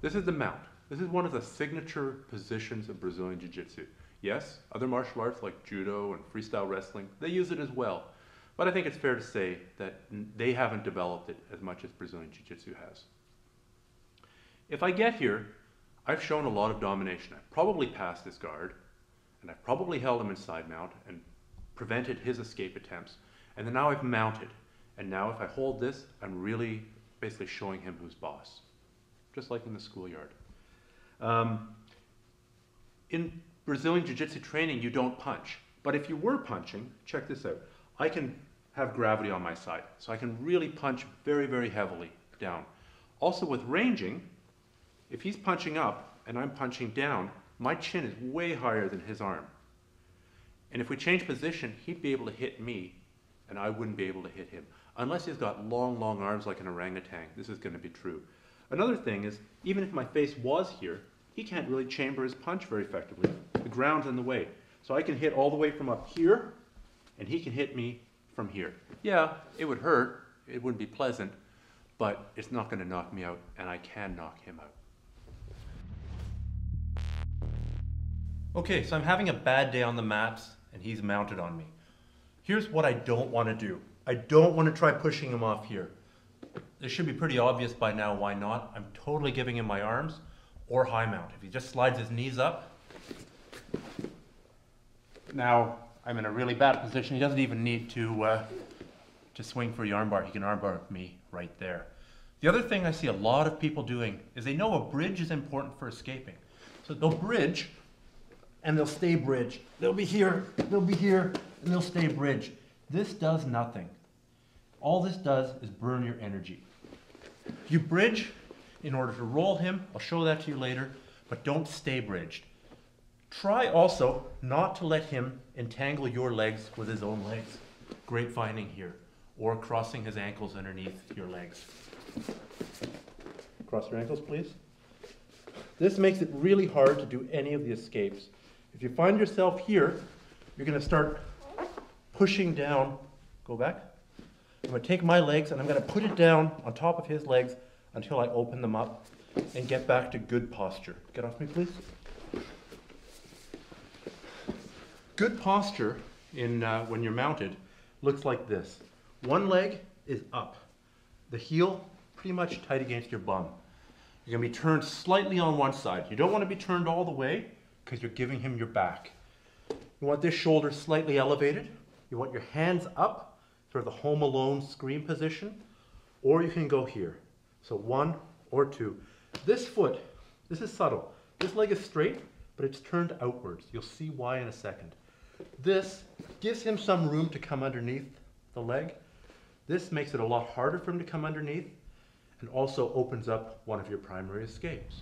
This is the mount. This is one of the signature positions of Brazilian Jiu-Jitsu. Yes, other martial arts like judo and freestyle wrestling, they use it as well. But I think it's fair to say that they haven't developed it as much as Brazilian Jiu-Jitsu has. If I get here, I've shown a lot of domination. I've probably passed his guard, and I've probably held him in side mount and prevented his escape attempts. And then now I've mounted. And now if I hold this, I'm really basically showing him who's boss. Just like in the schoolyard. In Brazilian Jiu-Jitsu training, you don't punch. But if you were punching, check this out. I can have gravity on my side. So I can really punch very, very heavily down. Also with ranging, if he's punching up and I'm punching down, my chin is way higher than his arm. And if we change position, he'd be able to hit me and I wouldn't be able to hit him. Unless he's got long, long arms like an orangutan, this is going to be true. Another thing is, even if my face was here, he can't really chamber his punch very effectively. The ground's in the way. So I can hit all the way from up here, and he can hit me from here. Yeah, it would hurt, it wouldn't be pleasant, but it's not going to knock me out, and I can knock him out. Okay, so I'm having a bad day on the mats, and he's mounted on me. Here's what I don't want to do. I don't want to try pushing him off here. This should be pretty obvious by now why not. I'm totally giving him my arms or high mount. If he just slides his knees up, now I'm in a really bad position. He doesn't even need to swing for the armbar. He can armbar me right there. The other thing I see a lot of people doing is they know a bridge is important for escaping. So they'll bridge and they'll stay bridge. They'll be here, and they'll stay bridge. This does nothing. All this does is burn your energy. You bridge in order to roll him. I'll show that to you later, but don't stay bridged. Try also not to let him entangle your legs with his own legs. Grapevine here, or crossing his ankles underneath your legs. Cross your ankles, please. This makes it really hard to do any of the escapes. If you find yourself here, you're going to start pushing down. Go back. I'm going to take my legs and I'm going to put it down on top of his legs until I open them up and get back to good posture. Get off me, please. Good posture in when you're mounted looks like this. One leg is up. The heel pretty much tight against your bum. You're going to be turned slightly on one side. You don't want to be turned all the way because you're giving him your back. You want this shoulder slightly elevated. You want your hands up, sort of the Home Alone scream position, or you can go here. So 1 or 2. This foot, this is subtle. This leg is straight, but it's turned outwards. You'll see why in a second. This gives him some room to come underneath the leg. This makes it a lot harder for him to come underneath and also opens up one of your primary escapes.